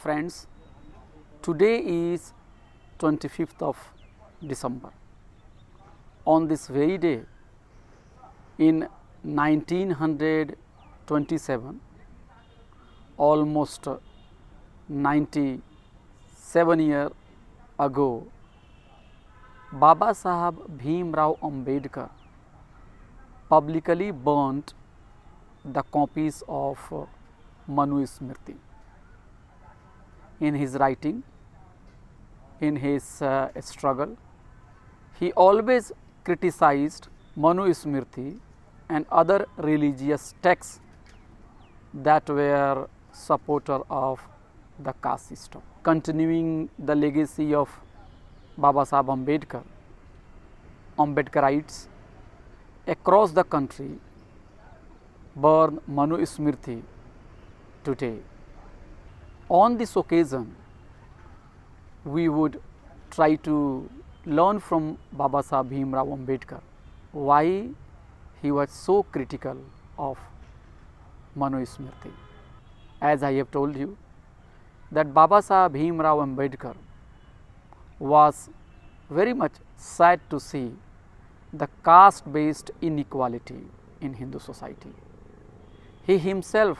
Friends, today is 25th of December. On this very day, in 1927, almost 97 years ago, Baba Sahab Bhimrao Ambedkar publicly burnt the copies of Manu Smriti. In his writing, in his struggle, he always criticized Manu Smriti and other religious texts that were supporter of the caste system. Continuing the legacy of Baba Sahab Ambedkar, Ambedkarites across the country burn Manu Smriti today. On this occasion, we would try to learn from Baba Sahab Bhimrao Ambedkar why he was so critical of Manu Smriti. As I have told you, that Baba Sahab Bhimrao Ambedkar was very much sad to see the caste-based inequality in Hindu society. He himself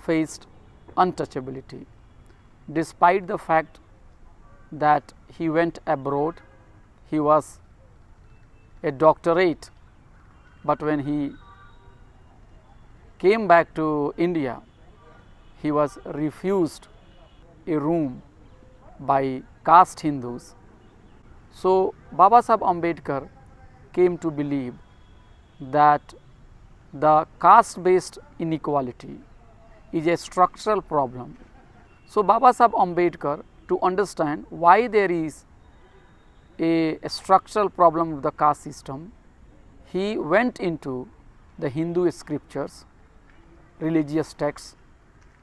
faced untouchability, despite the fact that he went abroad, he was a doctorate, but when he came back to India, he was refused a room by caste Hindus. So, Baba Sahab Ambedkar came to believe that the caste-based inequality is a structural problem. So, Baba Sahab Ambedkar, to understand why there is a structural problem of the caste system, he went into the Hindu scriptures, religious texts,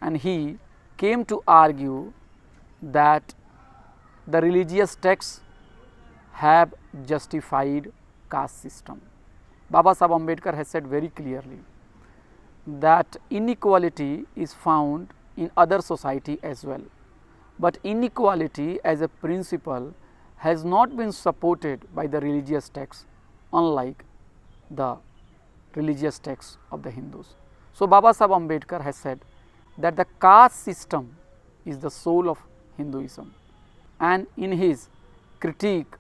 and he came to argue that the religious texts have justified caste system. Baba Sahab Ambedkar has said very clearly that inequality is found in other society as well, but inequality as a principle has not been supported by the religious texts, unlike the religious texts of the Hindus. So, Baba Sahab Ambedkar has said that the caste system is the soul of Hinduism, and in his critique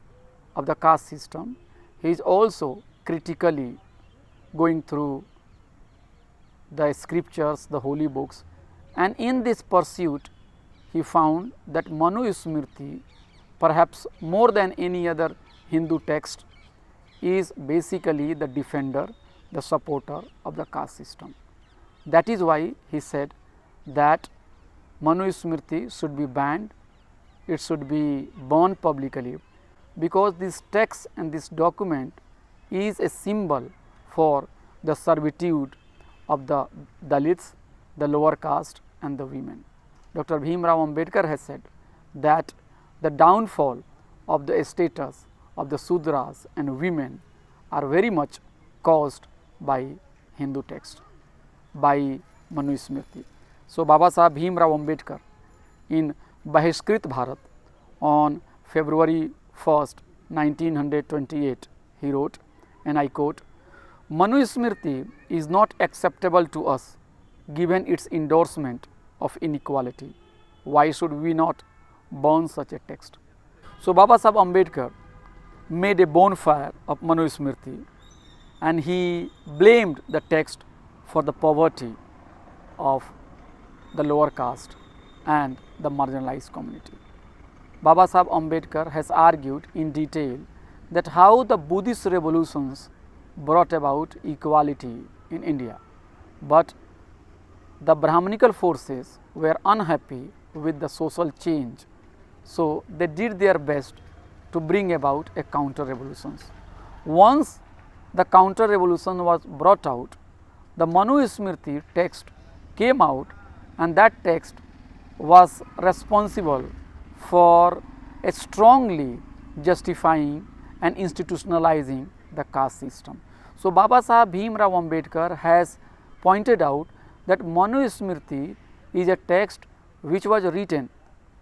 of the caste system, he is also critically going through the scriptures, the holy books, and in this pursuit he found that Manu Smriti, perhaps more than any other Hindu text, is basically the defender, the supporter of the caste system. That is why he said that Manu Smriti should be banned, it should be burned publicly, because this text and this document is a symbol for the servitude of the Dalits, the lower caste, and the women. Dr. Bhimrao Ambedkar has said that the downfall of the status of the Sudras and women are very much caused by Hindu text, by Manu Smriti. So, Baba Sahab Bhimrao Ambedkar in Bahishkrit Bharat on February 1st, 1928, he wrote, and I quote, "Manu Smriti is not acceptable to us given its endorsement of inequality. Why should we not burn such a text?" So, Baba Sahab Ambedkar made a bonfire of Manu Smriti, and he blamed the text for the poverty of the lower caste and the marginalized community. Baba Sahab Ambedkar has argued in detail that how the Buddhist revolutions brought about equality in India, but the Brahmanical forces were unhappy with the social change, so they did their best to bring about a counter revolution. Once the counter revolution was brought out, the Manu Smriti text came out, and that text was responsible for a strongly justifying and institutionalizing the caste system. So, Baba Sahab Bhimrao Ambedkar has pointed out that Manu Smriti is a text which was written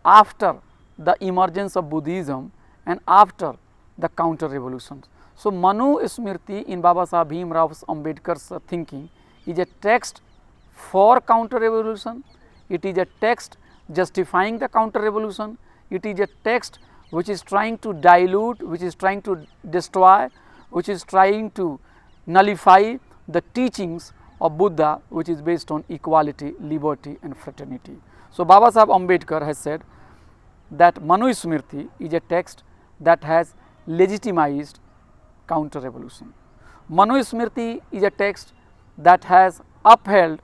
after the emergence of Buddhism and after the counter revolutions. So Manu Smriti in Baba Saheb Bhimrao Ambedkar's thinking is a text for counter revolution, it is a text justifying the counter revolution, it is a text which is trying to dilute, which is trying to destroy, which is trying to nullify the teachings of Buddha, which is based on equality, liberty and fraternity. So Baba Saheb Ambedkar has said that Manu Smriti is a text that has legitimized counter revolution. Manu Smriti is a text that has upheld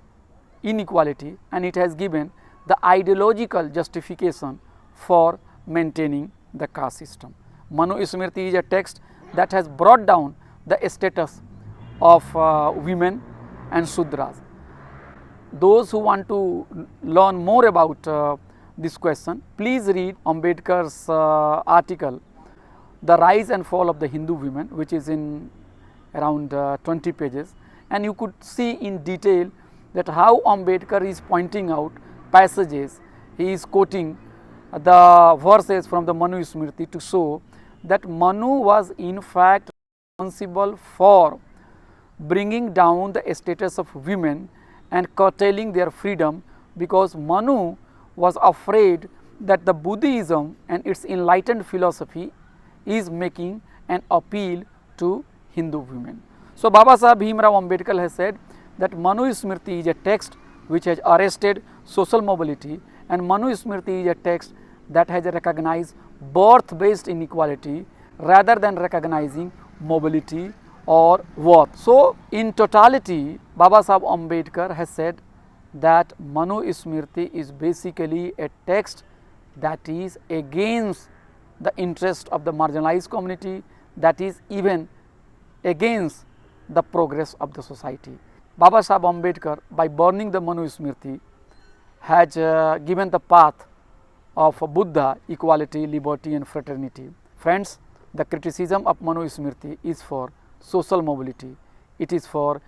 inequality and it has given the ideological justification for maintaining the caste system. Manu Smriti is a text that has brought down the status of women and Sudras. Those who want to learn more about this question, please read Ambedkar's article, The Rise and Fall of the Hindu Women, which is in around 20 pages, and you could see in detail that how Ambedkar is pointing out passages, he is quoting the verses from the Manu Smriti to show that Manu was in fact responsible for bringing down the status of women and curtailing their freedom, because Manu was afraid that the Buddhism and its enlightened philosophy is making an appeal to Hindu women. So Baba Saheb Bhimrao Ambedkar has said that Manu Smriti is a text which has arrested social mobility, and Manu Smriti is a text that has recognized birth based inequality rather than recognizing mobility or worth. So in totality, Baba Saheb Ambedkar has said that Manu Smriti is basically a text that is against the interest of the marginalized community, that is even against the progress of the society. Baba Saheb Ambedkar, by burning the Manu Smriti, has given the path of Buddha, equality, liberty and fraternity. Friends, the criticism of Manu Smriti is for social mobility, it is for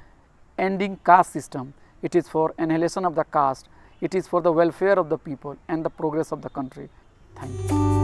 ending caste system, it is for annihilation of the caste, it is for the welfare of the people and the progress of the country. Thank you.